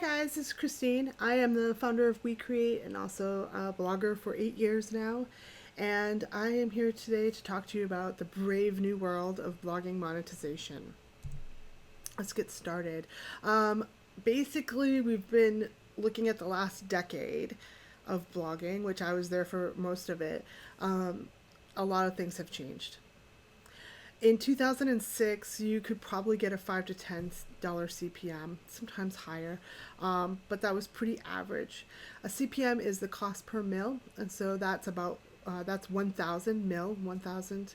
Guys, this is Christine. I am the founder of We Create and also a blogger for 8 years now. And I am here today to talk to you about the brave new world of blogging monetization. Let's get started. Um, Basically, we've been looking at the last decade of blogging, which I was there for most of it. Um, a lot of things have changed. In 2006, you could probably get a $5 to $10 CPM, sometimes higher, but that was pretty average. A CPM is the cost per mil, and so that's 1,000 mil, 1,000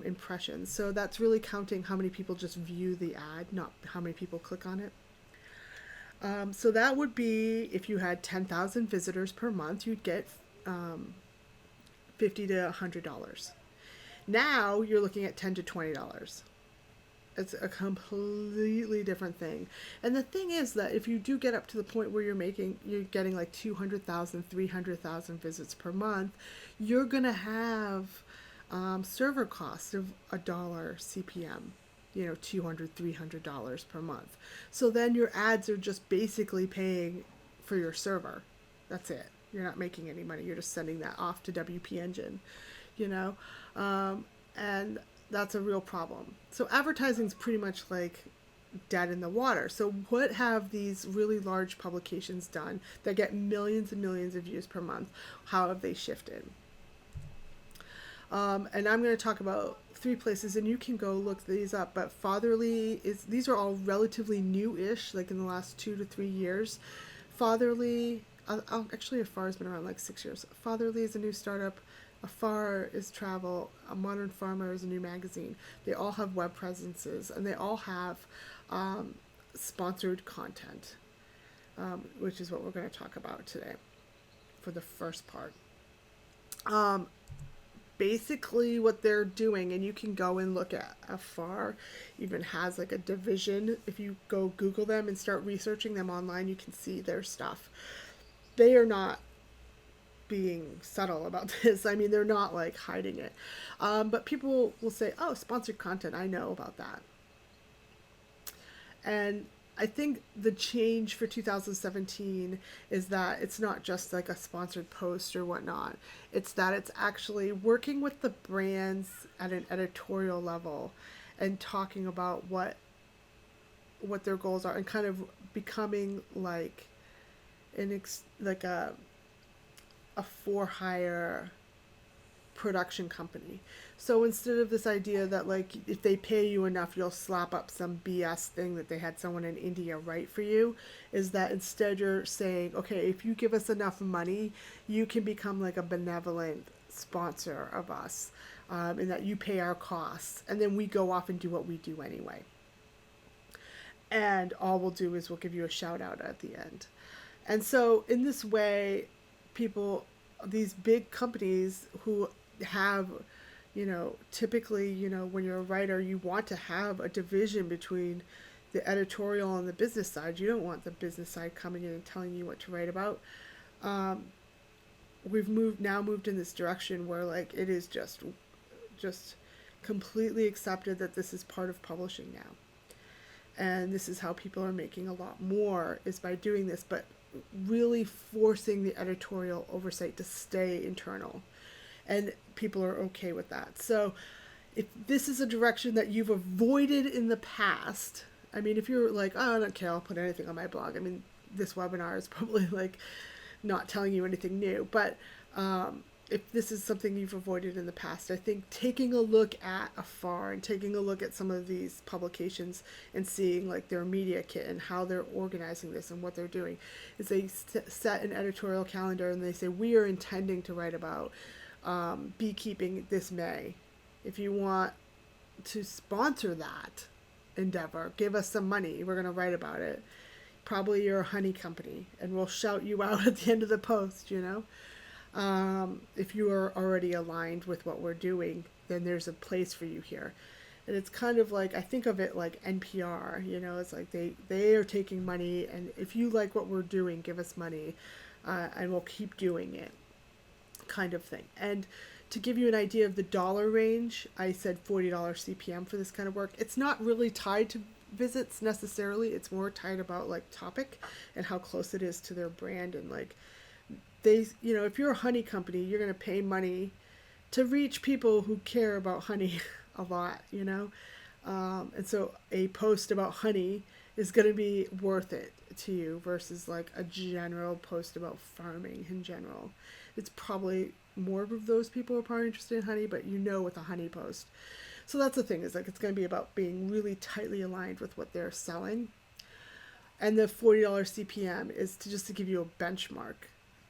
impressions. So that's really counting how many people just view the ad, not how many people click on it. So that would be if you had 10,000 visitors per month, you'd get $50 to $100. Now you're looking at $10 to $20. It's a completely different thing. And the thing is that if you do get up to the point where you're getting like 200,000, 300,000 visits per month, you're going to have server costs of $1 CPM, $200, $300 per month. So then your ads are just basically paying for your server. That's it. You're not making any money. You're just sending that off to WP Engine, you know? And that's a real problem. So advertising is pretty much like dead in the water. So what have these really large publications done that get millions and millions of views per month? How have they shifted? And I'm going to talk about three places, and you can go look these up. But these are all relatively new-ish, like in the last 2 to 3 years. Fatherly, actually, Afar has been around like 6 years. Fatherly is a new startup. Afar is travel. A Modern Farmer is a new magazine. They all have web presences, and they all have sponsored content, which is what we're going to talk about today for the first part. Basically what they're doing, and you can go and look at Afar, even has like a division. If you go Google them and start researching them online, you can see their stuff. They are not being subtle about this. I mean, they're not like hiding it. But people will say, oh, sponsored content, I know about that. And I think the change for 2017 is that it's not just like a sponsored post or whatnot. It's that it's actually working with the brands at an editorial level and talking about what their goals are, and kind of becoming like a for hire production company. So instead of this idea that like if they pay you enough you'll slap up some BS thing that they had someone in India write for you, is that instead you're saying, okay, if you give us enough money, you can become like a benevolent sponsor of us, and that you pay our costs, and then we go off and do what we do anyway. And all we'll do is we'll give you a shout out at the end. And so in this way, these big companies who have, typically, when you're a writer, you want to have a division between the editorial and the business side. You don't want the business side coming in and telling you what to write about. We've moved in this direction where like it is just completely accepted that this is part of publishing now. And this is how people are making a lot more, is by doing this, but really forcing the editorial oversight to stay internal. And people are okay with that. So if this is a direction that you've avoided in the past, I mean, if you're like, oh, I don't care, I'll put anything on my blog. I mean, this webinar is probably like not telling you anything new. But if this is something you've avoided in the past, I think taking a look at Afar and taking a look at some of these publications and seeing like their media kit and how they're organizing this and what they're doing is they set an editorial calendar and they say, we are intending to write about beekeeping this May. If you want to sponsor that endeavor, give us some money. We're going to write about it. Probably you're a honey company and we'll shout you out at the end of the post, if you are already aligned with what we're doing, then there's a place for you here. And it's kind of like, I think of it like NPR, it's like they are taking money, and if you like what we're doing, give us money, and we'll keep doing it, kind of thing. And to give you an idea of the dollar range, I said $40 CPM for this kind of work. It's not really tied to visits necessarily. It's more tied about like topic and how close it is to their brand. And like they, if you're a honey company, you're going to pay money to reach people who care about honey a lot, and so a post about honey is going to be worth it to you versus like a general post about farming in general. It's probably more of those people are probably interested in honey, but with a honey post. So that's the thing, is like it's going to be about being really tightly aligned with what they're selling. And the $40 CPM is to give you a benchmark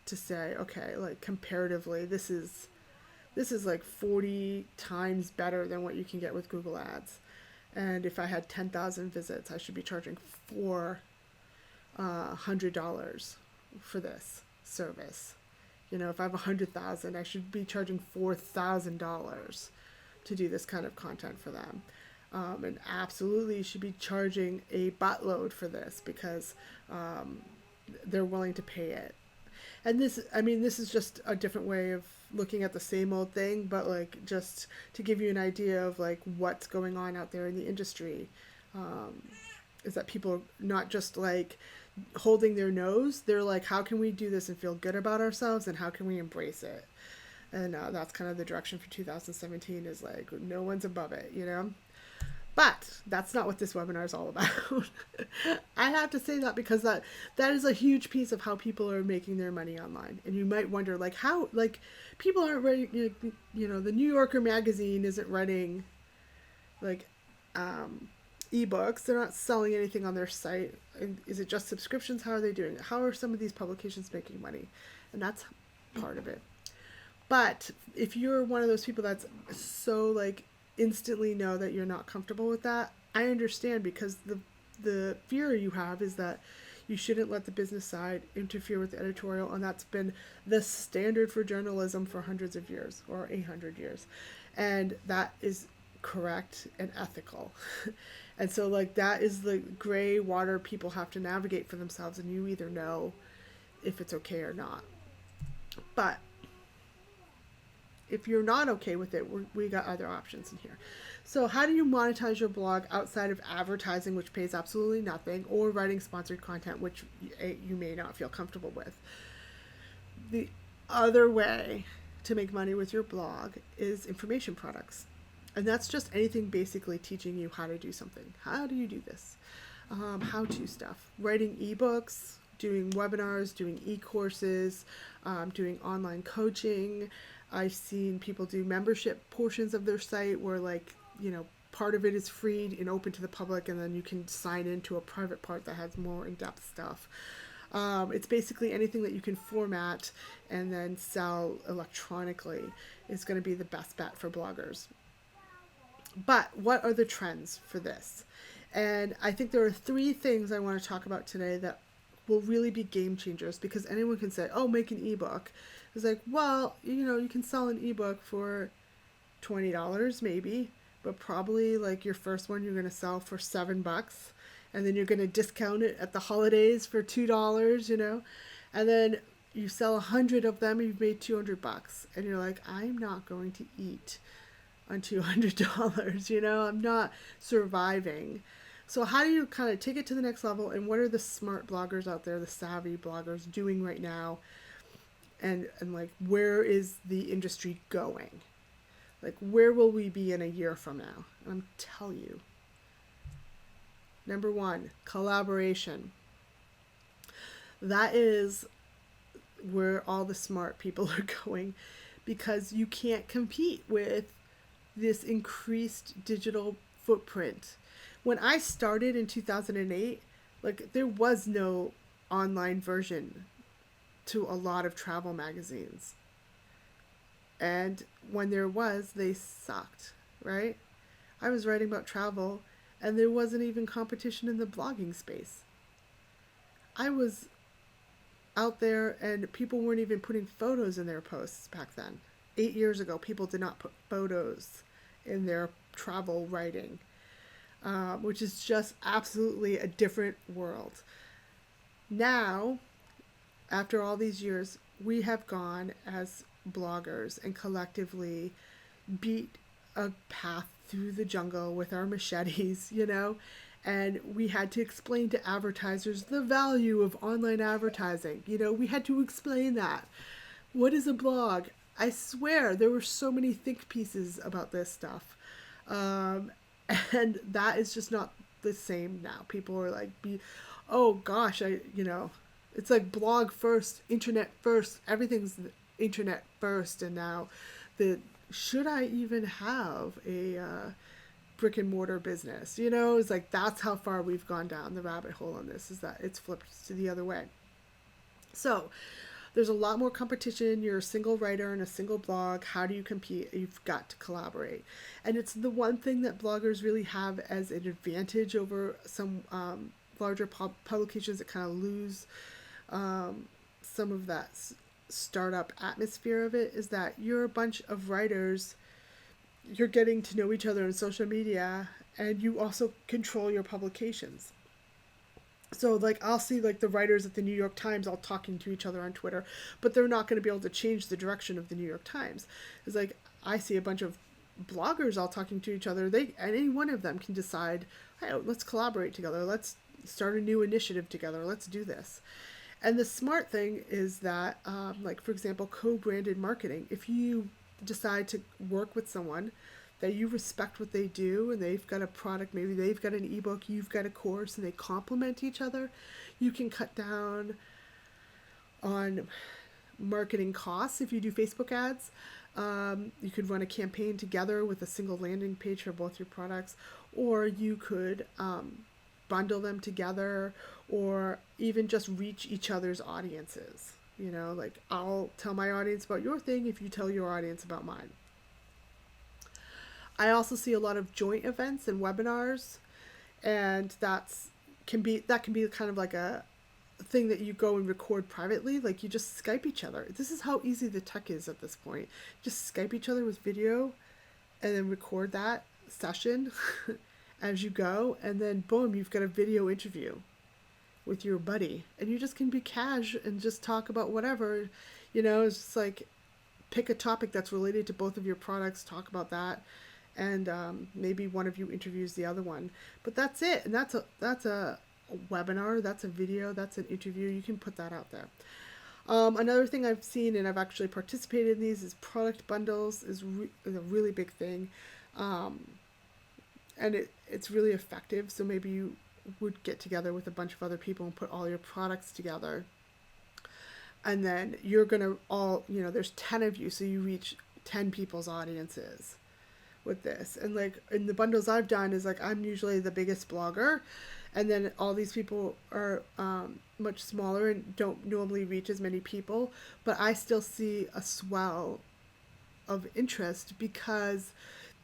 to say, okay, like comparatively, this is like 40 times better than what you can get with Google Ads. And if I had 10,000 visits, I should be charging $400 for this service. If I have 100,000, I should be charging $4,000 to do this kind of content for them. And absolutely should be charging a buttload for this because they're willing to pay it. And this is just a different way of looking at the same old thing, but like just to give you an idea of like what's going on out there in the industry, is that people are not just like holding their nose. They're like, how can we do this and feel good about ourselves, and how can we embrace it? And that's kind of the direction for 2017, is like no one's above it, But that's not what this webinar is all about. I have to say that because that is a huge piece of how people are making their money online. And you might wonder, like, how, like, people aren't writing, the New Yorker magazine isn't writing, like, ebooks. They're not selling anything on their site. Is it just subscriptions? How are they doing it? How are some of these publications making money? And that's part of it. But if you're one of those people that's so, like, instantly know that you're not comfortable with that, I understand, because the fear you have is that you shouldn't let the business side interfere with the editorial, and that's been the standard for journalism for hundreds of years, or 800 years, and that is correct and ethical. And so like that is the gray water people have to navigate for themselves, and you either know if it's okay or not. But if you're not okay with it, we got other options in here. So how do you monetize your blog outside of advertising, which pays absolutely nothing, or writing sponsored content, which you may not feel comfortable with? The other way to make money with your blog is information products. And that's just anything basically teaching you how to do something. How do you do this? How-to stuff. Writing ebooks, doing webinars, doing e-courses, doing online coaching. I've seen people do membership portions of their site where, like, part of it is free and open to the public, and then you can sign into a private part that has more in-depth stuff. It's basically anything that you can format and then sell electronically is going to be the best bet for bloggers. But what are the trends for this? And I think there are 3 things I want to talk about today that will really be game changers, because anyone can say, oh, make an ebook. It's like, well, you can sell an ebook for $20 maybe, but probably like your first one you're going to sell for $7, and then you're going to discount it at the holidays for $2, and then you sell 100 of them and you've made $200, and you're like, I'm not going to eat on $200, I'm not surviving. So how do you kind of take it to the next level, and what are the smart bloggers out there, the savvy bloggers, doing right now? And like, where is the industry going? Like, where will we be in a year from now? And I'm telling you. Number 1, collaboration. That is where all the smart people are going, because you can't compete with this increased digital footprint. When I started in 2008, like, there was no online version to a lot of travel magazines. And when there was, they sucked, right? I was writing about travel, and there wasn't even competition in the blogging space. I was out there, and people weren't even putting photos in their posts back then. 8 years ago, people did not put photos in their travel writing, which is just absolutely a different world. Now, after all these years, we have gone as bloggers and collectively beat a path through the jungle with our machetes, And we had to explain to advertisers the value of online advertising. You know, we had to explain that. What is a blog? I swear there were so many think pieces about this stuff. Um, and that is just not the same now. People are like, oh gosh, it's like blog first, internet first, everything's internet first. And now the, should I even have a brick and mortar business? You know, it's like, that's how far we've gone down the rabbit hole on this, is that it's flipped to the other way. So there's a lot more competition. You're a single writer in a single blog. How do you compete? You've got to collaborate. And it's the one thing that bloggers really have as an advantage over some larger publications that kind of lose some of that startup atmosphere of it, is that you're a bunch of writers. You're getting to know each other on social media, and you also control your publications. So like, I'll see like the writers at the New York Times all talking to each other on Twitter, but they're not going to be able to change the direction of the New York Times. It's like, I see a bunch of bloggers all talking to each other. Any one of them can decide, hey, let's collaborate together. Let's start a new initiative together. Let's do this. And the smart thing is that, like, for example, co-branded marketing. If you decide to work with someone that you respect what they do, and they've got a product, maybe they've got an ebook, you've got a course, and they complement each other, you can cut down on marketing costs if you do Facebook ads. You could run a campaign together with a single landing page for both your products, or you could bundle them together, or even just reach each other's audiences. You know, like, I'll tell my audience about your thing if you tell your audience about mine. I also see a lot of joint events and webinars, and that can be kind of like a thing that you go and record privately. Like, you just Skype each other. This is how easy the tech is at this point. Just Skype each other with video, and then record that session as you go, and then boom, you've got a video interview with your buddy, and you just can be cash and just talk about whatever. You know, it's just like, pick a topic that's related to both of your products, talk about that, and maybe one of you interviews the other one. But that's it, and that's a webinar, that's a video, that's an interview. You can put that out there. Another thing I've seen, and I've actually participated in these, is product bundles is a really big thing, and it's really effective. So maybe you would get together with a bunch of other people and put all your products together, and then you're gonna all, there's 10 of you, so you reach 10 people's audiences with this. And like, in the bundles I've done, is like, I'm usually the biggest blogger, and then all these people are much smaller and don't normally reach as many people, but I still see a swell of interest, because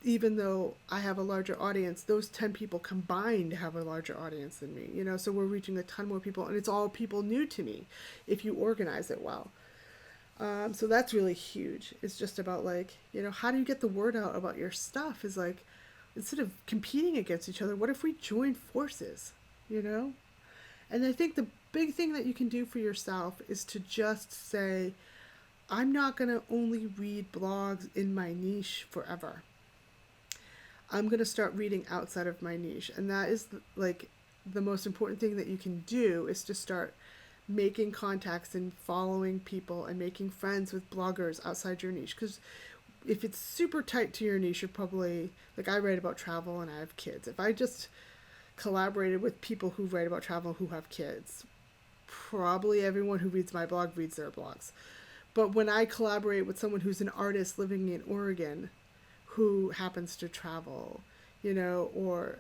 even though I have a larger audience, those 10 people combined have a larger audience than me, so we're reaching a ton more people, and it's all people new to me if you organize it well. So that's really huge. It's just about like, how do you get the word out about your stuff? Is like, instead of competing against each other, what if we join forces, And I think the big thing that you can do for yourself is to just say, I'm not going to only read blogs in my niche forever. I'm going to start reading outside of my niche. And that is like the most important thing that you can do, is to start making contacts and following people and making friends with bloggers outside your niche. Because if it's super tight to your niche, you're probably, like, I write about travel and I have kids. If I just collaborated with people who write about travel who have kids, probably everyone who reads my blog reads their blogs. But when I collaborate with someone who's an artist living in Oregon who happens to travel, or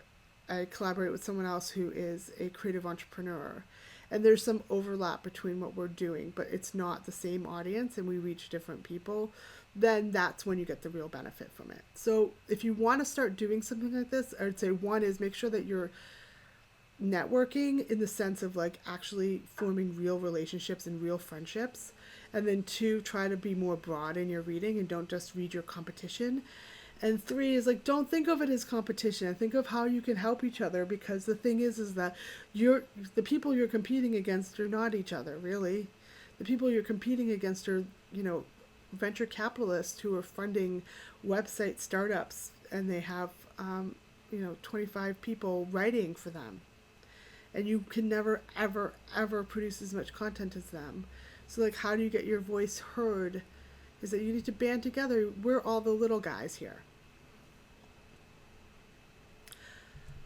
I collaborate with someone else who is a creative entrepreneur, and there's some overlap between what we're doing, but it's not the same audience and we reach different people, then that's when you get the real benefit from it. So if you want to start doing something like this, I would say, one is make sure that you're networking in the sense of like actually forming real relationships and real friendships. And then two, try to be more broad in your reading and don't just read your competition. And three is like, don't think of it as competition. Think of how you can help each other, because the thing is that the people you're competing against are not each other, really. The people you're competing against are, venture capitalists who are funding website startups, and they have 25 people writing for them. And you can never, ever, ever produce as much content as them. So, like, how do you get your voice heard? Is that you need to band together. We're all the little guys here.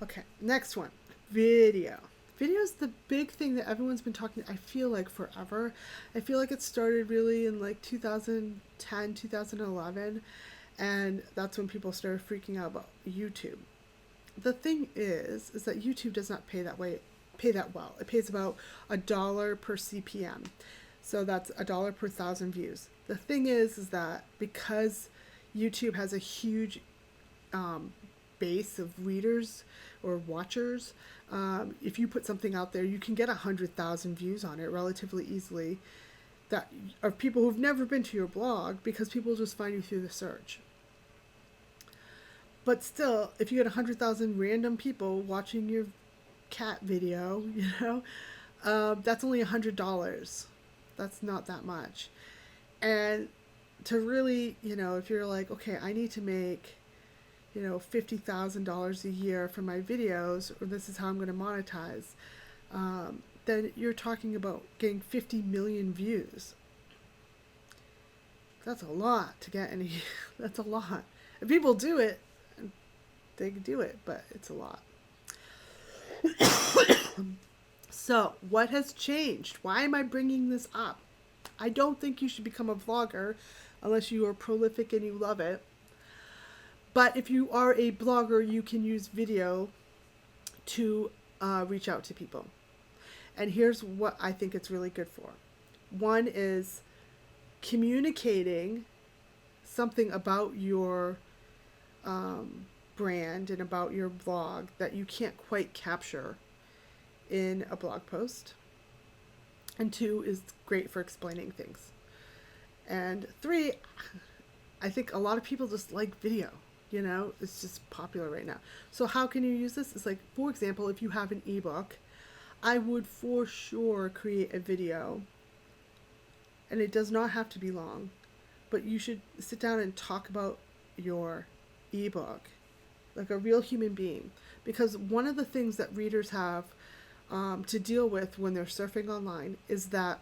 Okay, next one. Video. Video is the big thing that everyone's been talking, I feel like, forever. I feel like it started really in like 2010, 2011. And that's when people started freaking out about YouTube. The thing is that YouTube does not pay that well. It pays about $1 per CPM. So that's $1 per 1,000 views. The thing is that because YouTube has a huge base of readers or watchers, if you put something out there, you can get 100,000 views on it relatively easily. That are people who've never been to your blog, because people just find you through the search. But still, if you get 100,000 random people watching your cat video, that's only $100. That's not that much. And to really, if you're like, okay, I need to make, $50,000 a year for my videos, or this is how I'm going to monetize, then you're talking about getting 50 million views. That's a lot to get any. That's a lot. And people do it. They do it, but it's a lot. So, what has changed? Why am I bringing this up? I don't think you should become a vlogger unless you are prolific and you love it. But if you are a blogger, you can use video to reach out to people. And here's what I think it's really good for. One is communicating something about your brand and about your blog that you can't quite capture in a blog post. And 2 is great for explaining things. And 3, I think a lot of people just like video. It's just popular right now. So how can you use this? It's like, for example, if you have an ebook, I would for sure create a video. And it does not have to be long, but you should sit down and talk about your ebook like a real human being. Because one of the things that readers have to deal with when they're surfing online is that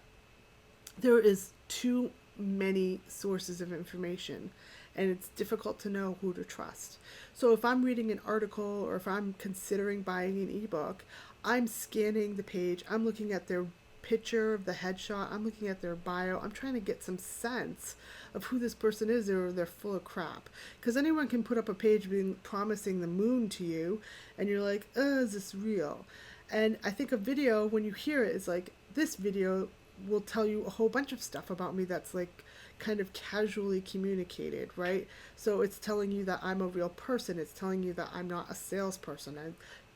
there is too many sources of information, and it's difficult to know who to trust. So if I'm reading an article, or if I'm considering buying an ebook, I'm scanning the page, I'm looking at their picture of the headshot, I'm looking at their bio, I'm trying to get some sense of who this person is, or they're full of crap. Because anyone can put up a page promising the moon to you, and you're like, is this real? And I think a video, when you hear it, is like, this video will tell you a whole bunch of stuff about me that's like kind of casually communicated, right? So it's telling you that I'm a real person. It's telling you that I'm not a salesperson.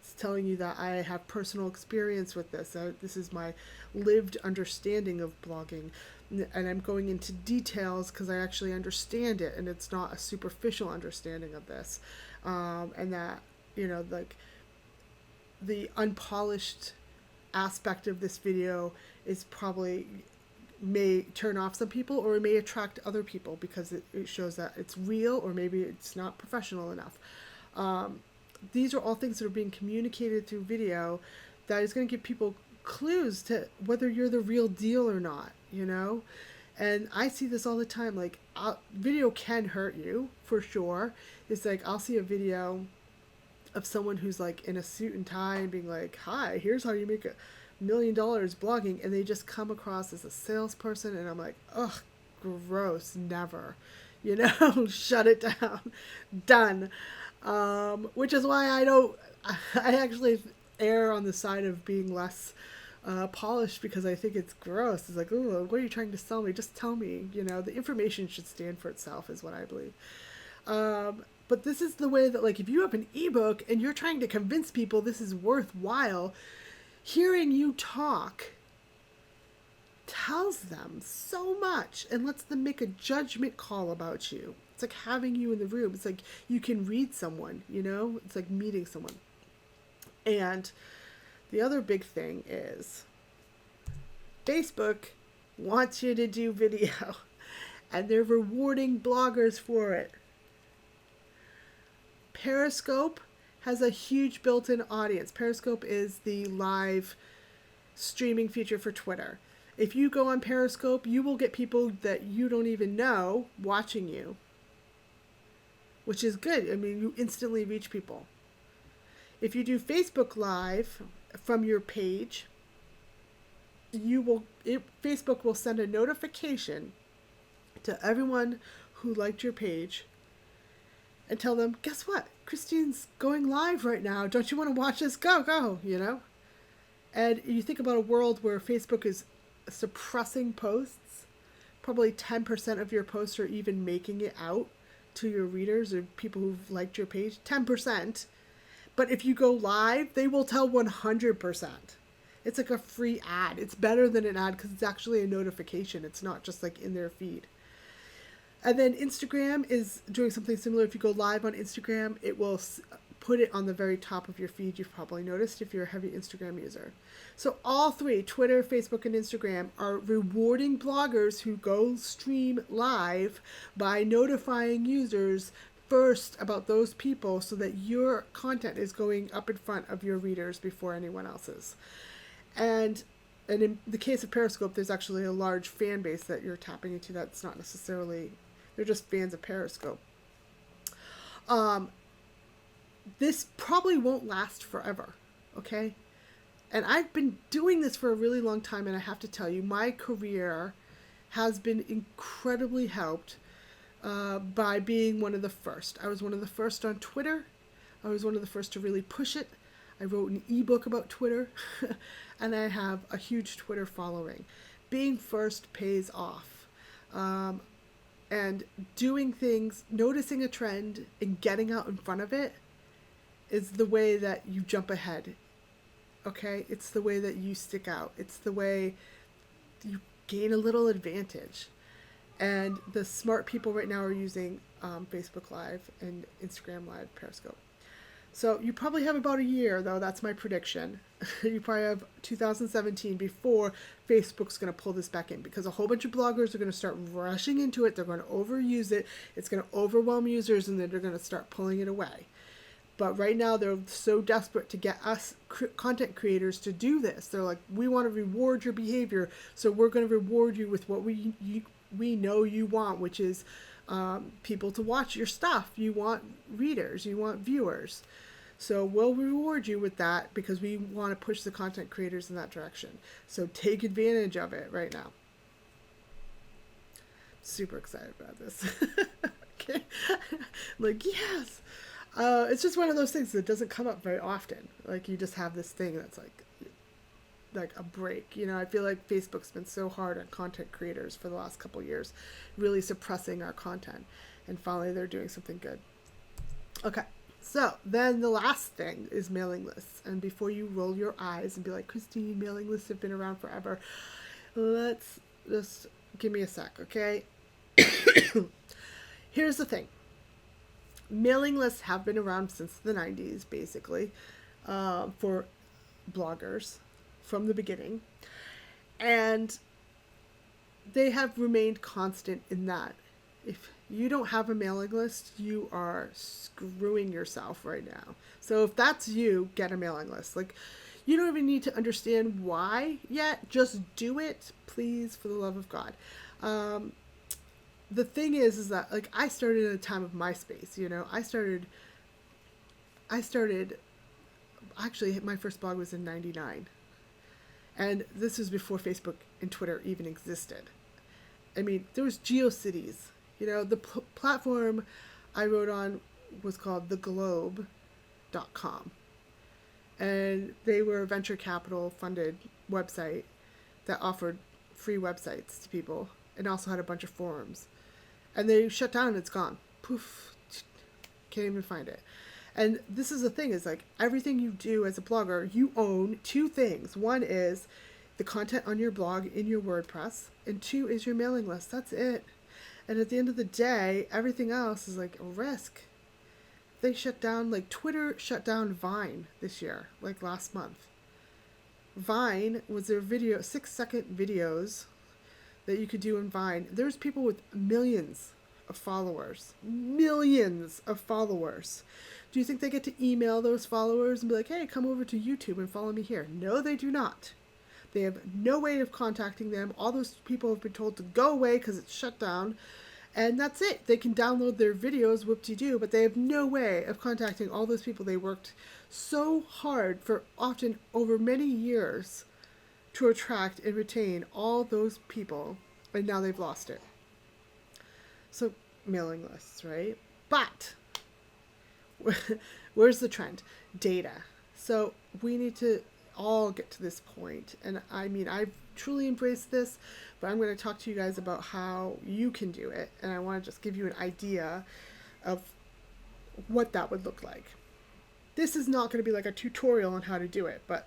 It's telling you that I have personal experience with this. This is my lived understanding of blogging. And I'm going into details because I actually understand it, and it's not a superficial understanding of this. And that, like the unpolished aspect of this video is probably may turn off some people, or it may attract other people because it shows that it's real, or maybe it's not professional enough. These are all things that are being communicated through video that is going to give people clues to whether you're the real deal or not, And I see this all the time. Like, video can hurt you, for sure. It's like, I'll see a video of someone who's like in a suit and tie and being like, hi, here's how you make $1 million blogging, and they just come across as a salesperson, and I'm like, ugh, gross, never, shut it down, done. Which is why I actually err on the side of being less polished, because I think it's gross. It's like, oh, what are you trying to sell me? Just tell me, the information should stand for itself, is what I believe. But this is the way that, like, if you have an ebook and you're trying to convince people this is worthwhile, hearing you talk tells them so much and lets them make a judgment call about you. It's like having you in the room. It's like you can read someone, It's like meeting someone. And the other big thing is Facebook wants you to do video, and they're rewarding bloggers for it. Periscope has a huge built-in audience. Periscope is the live streaming feature for Twitter. If you go on Periscope, you will get people that you don't even know watching you, which is good. I mean, you instantly reach people. If you do Facebook Live from your page, Facebook will send a notification to everyone who liked your page and tell them, guess what? Christine's going live right now. Don't you want to watch us? Go, you know? And you think about a world where Facebook is suppressing posts, probably 10% of your posts are even making it out to your readers or people who've liked your page. 10%. But if you go live, they will tell 100%. It's like a free ad. It's better than an ad because it's actually a notification. It's not just like in their feed. And then Instagram is doing something similar. If you go live on Instagram, it will put it on the very top of your feed. You've probably noticed if you're a heavy Instagram user. So all three, Twitter, Facebook, and Instagram, are rewarding bloggers who go stream live by notifying users first about those people so that your content is going up in front of your readers before anyone else's. And in the case of Periscope, there's actually a large fan base that you're tapping into that's not necessarily, they're just fans of Periscope. This probably won't last forever, okay? And I've been doing this for a really long time, and I have to tell you, my career has been incredibly helped by being one of the first. I was one of the first on Twitter. I was one of the first to really push it. I wrote an ebook about Twitter, and I have a huge Twitter following. Being first pays off. And doing things, noticing a trend, and getting out in front of it is the way that you jump ahead. Okay? It's the way that you stick out. It's the way you gain a little advantage. And the smart people right now are using Facebook Live and Instagram Live, Periscope. So you probably have about a year, though. That's my prediction. You probably have 2017 before Facebook's going to pull this back in, because a whole bunch of bloggers are going to start rushing into it. They're going to overuse it. It's going to overwhelm users, and then they're going to start pulling it away. But right now, they're so desperate to get us content creators to do this. They're like, we want to reward your behavior, so we're going to reward you with what we know you want, which is people to watch your stuff. You want readers, you want viewers. So we'll reward you with that because we want to push the content creators in that direction. So take advantage of it right now. Super excited about this. Okay. Like, yes. It's just one of those things that doesn't come up very often. Like, you just have this thing that's like a break. You know, I feel like Facebook's been so hard on content creators for the last couple of years, really suppressing our content. And finally, they're doing something good. Okay. So then the last thing is mailing lists. And before you roll your eyes and be like, Christine, mailing lists have been around forever, let's just give me a sec, okay? Here's the thing. Mailing lists have been around since the 90s, basically, for bloggers from the beginning. And they have remained constant in that if you don't have a mailing list, you are screwing yourself right now. So if that's you, get a mailing list. Like, you don't even need to understand why yet. Just do it, please, for the love of God. The thing is that, like, I started at a time of MySpace, you know. I started, actually, my first blog was in 99. And this was before Facebook and Twitter even existed. I mean, there was GeoCities. You know, the platform I wrote on was called theglobe.com. And they were a venture capital funded website that offered free websites to people and also had a bunch of forums. And they shut down and it's gone. Poof. Can't even find it. And this is the thing, is like everything you do as a blogger, you own two things. One is the content on your blog in your WordPress, and two is your mailing list. That's it. And at the end of the day, everything else is like a risk. They shut down, like Twitter shut down Vine this year, like last month. Vine was their 6-second videos that you could do in Vine. There's people with millions of followers. Do you think they get to email those followers and be like, hey, come over to YouTube and follow me here? No, they do not. They have no way of contacting them. All those people have been told to go away because it's shut down. And that's it. They can download their videos, whoop-de-doo, but they have no way of contacting all those people they worked so hard for, often over many years, to attract and retain all those people. And now they've lost it. So, mailing lists, right? But where's the trend? Data. So we need to all get to this point. And I mean, I've truly embraced this, but I'm going to talk to you guys about how you can do it. And I want to just give you an idea of what that would look like. This is not going to be like a tutorial on how to do it, but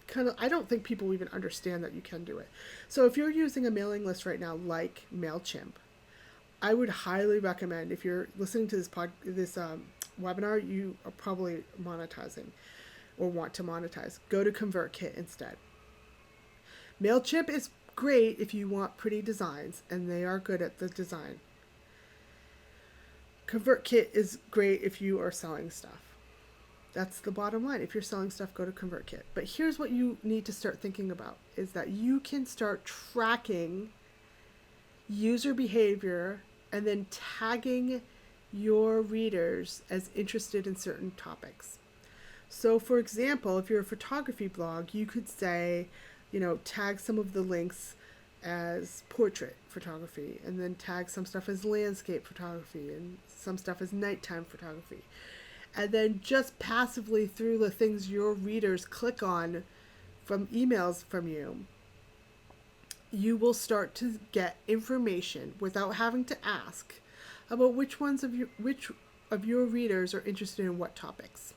kind of, I don't think people even understand that you can do it. So if you're using a mailing list right now, like MailChimp, I would highly recommend, if you're listening to this webinar, you are probably monetizing or want to monetize, go to ConvertKit instead. MailChimp is great if you want pretty designs, and they are good at the design. ConvertKit is great if you are selling stuff. That's the bottom line. If you're selling stuff, go to ConvertKit. But here's what you need to start thinking about, is that you can start tracking user behavior and then tagging your readers as interested in certain topics. So for example, if you're a photography blog, you could say, tag some of the links as portrait photography, and then tag some stuff as landscape photography, and some stuff as nighttime photography. And then just passively through the things your readers click on from emails from you, you will start to get information without having to ask about which of your readers are interested in what topics.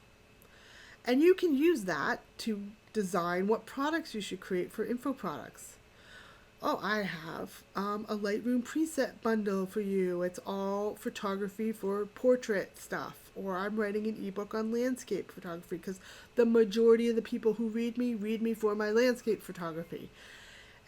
And you can use that to design what products you should create for info products. Oh, I have a Lightroom preset bundle for you. It's all photography for portrait stuff. Or I'm writing an ebook on landscape photography, because the majority of the people who read me for my landscape photography.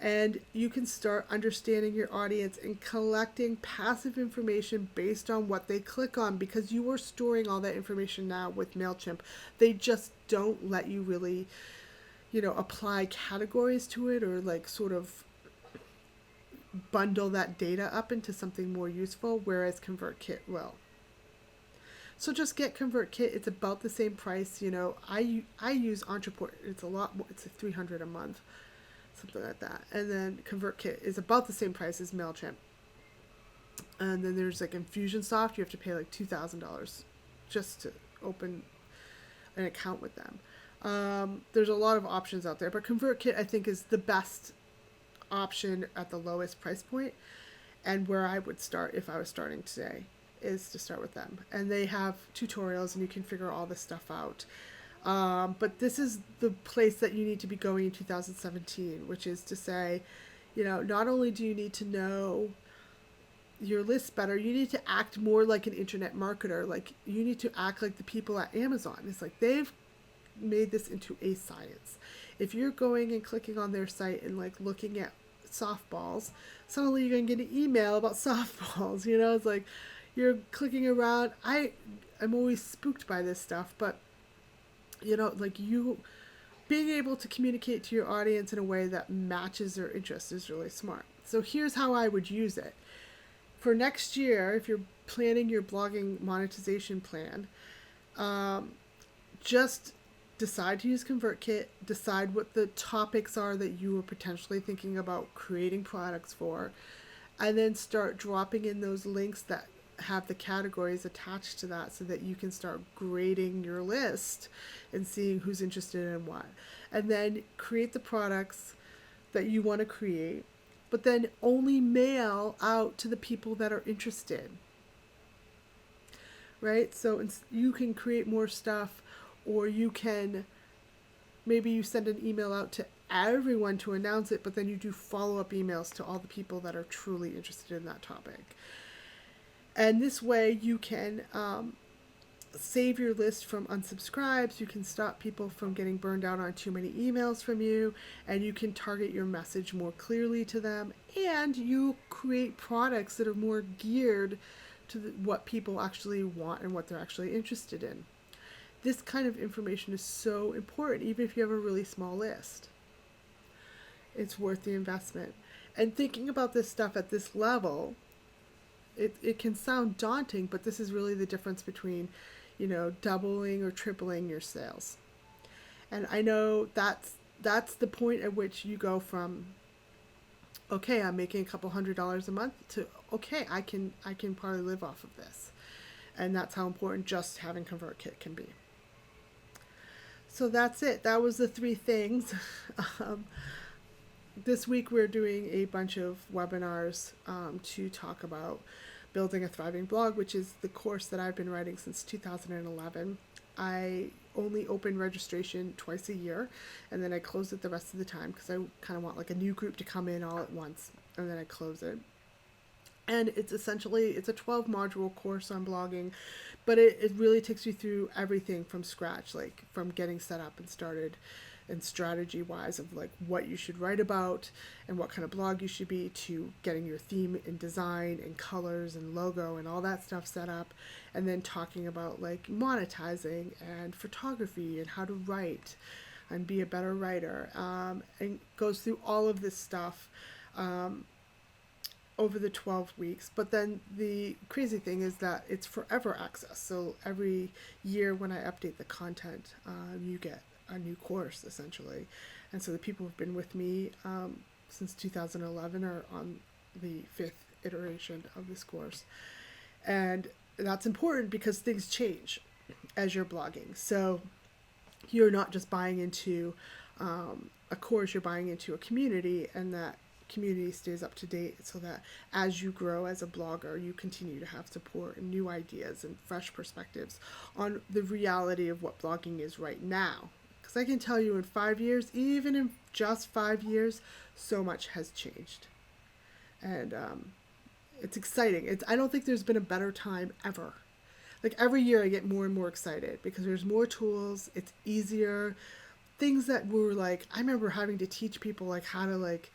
And you can start understanding your audience and collecting passive information based on what they click on, because you are storing all that information now with MailChimp. They just don't let you really, apply categories to it, or like sort of bundle that data up into something more useful, whereas ConvertKit will. So just get ConvertKit. It's about the same price. I use Entreport. It's a lot more. It's $300 a month, something like that. And then ConvertKit is about the same price as MailChimp. And then there's like Infusionsoft. You have to pay like $2,000 just to open an account with them. There's a lot of options out there, but ConvertKit I think is the best option at the lowest price point, and where I would start if I was starting today is to start with them. And they have tutorials and you can figure all this stuff out. But this is the place that you need to be going in 2017, which is to say, not only do you need to know your list better, you need to act more like an internet marketer. Like, you need to act like the people at Amazon. It's like they've made this into a science. If you're going and clicking on their site and like looking at softballs, suddenly you're going to get an email about softballs. It's like you're clicking around. I'm always spooked by this stuff, but like you being able to communicate to your audience in a way that matches their interests is really smart. So here's how I would use it. For next year, if you're planning your blogging monetization plan, just decide to use ConvertKit, decide what the topics are that you are potentially thinking about creating products for, and then start dropping in those links that have the categories attached to that, so that you can start grading your list and seeing who's interested in what. And then create the products that you want to create, but then only mail out to the people that are interested. Right? So you can create more stuff, or you can, maybe you send an email out to everyone to announce it, but then you do follow-up emails to all the people that are truly interested in that topic. And this way you can save your list from unsubscribes. You can stop people from getting burned out on too many emails from you, and you can target your message more clearly to them, and you create products that are more geared to what people actually want and what they're actually interested in. this kind of information is so important, even if you have a really small list. It's worth the investment. And thinking about this stuff at this level, it can sound daunting, but this is really the difference between, doubling or tripling your sales. And I know that's the point at which you go from, okay, I'm making a couple $100s a month, to okay, I can probably live off of this. And that's how important just having ConvertKit can be. So that's it. That was the 3 things. This week we're doing a bunch of webinars to talk about building a thriving blog, which is the course that I've been writing since 2011. I only open registration twice a year, and then I close it the rest of the time because I kind of want like a new group to come in all at once, and then I close it. And it's a 12 module course on blogging, but it really takes you through everything from scratch, like from getting set up and started, and strategy wise of like what you should write about and what kind of blog you should be, to getting your theme and design and colors and logo and all that stuff set up, and then talking about like monetizing and photography and how to write and be a better writer, and goes through all of this stuff over the 12 weeks. But then the crazy thing is that it's forever access. So every year when I update the content, you get a new course essentially. And so the people who've been with me since 2011 are on the 5th iteration of this course. And that's important because things change as you're blogging. So you're not just buying into a course, you're buying into a community, and that community stays up to date so that as you grow as a blogger, you continue to have support and new ideas and fresh perspectives on the reality of what blogging is right now. Because I can tell you in 5 years, even in just 5 years, so much has changed. And it's exciting. I don't think there's been a better time ever. Like every year I get more and more excited because there's more tools, it's easier. Things that were like, I remember having to teach people like how to like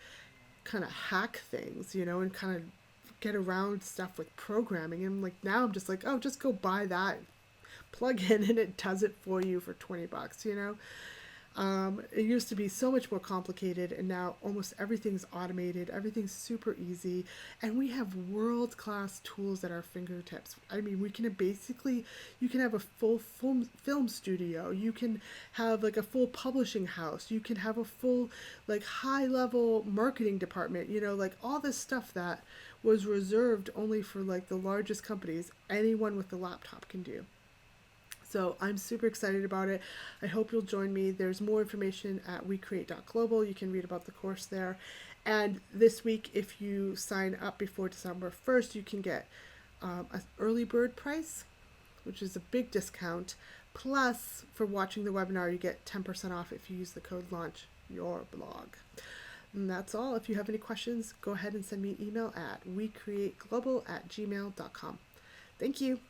kind of hack things, and kind of get around stuff with programming. And like now I'm just like, oh, just go buy that plug-in and it does it for you for $20, It used to be so much more complicated, and now almost everything's automated, everything's super easy, and we have world-class tools at our fingertips. I mean, you can have a full film studio, you can have like a full publishing house, you can have a full like high-level marketing department, like all this stuff that was reserved only for like the largest companies, anyone with a laptop can do. So I'm super excited about it. I hope you'll join me. There's more information at wecreate.global. You can read about the course there. And this week, if you sign up before December 1st, you can get an early bird price, which is a big discount. Plus, for watching the webinar, you get 10% off if you use the code LAUNCHYOURBLOG. And that's all. If you have any questions, go ahead and send me an email at wecreateglobal@gmail.com. Thank you.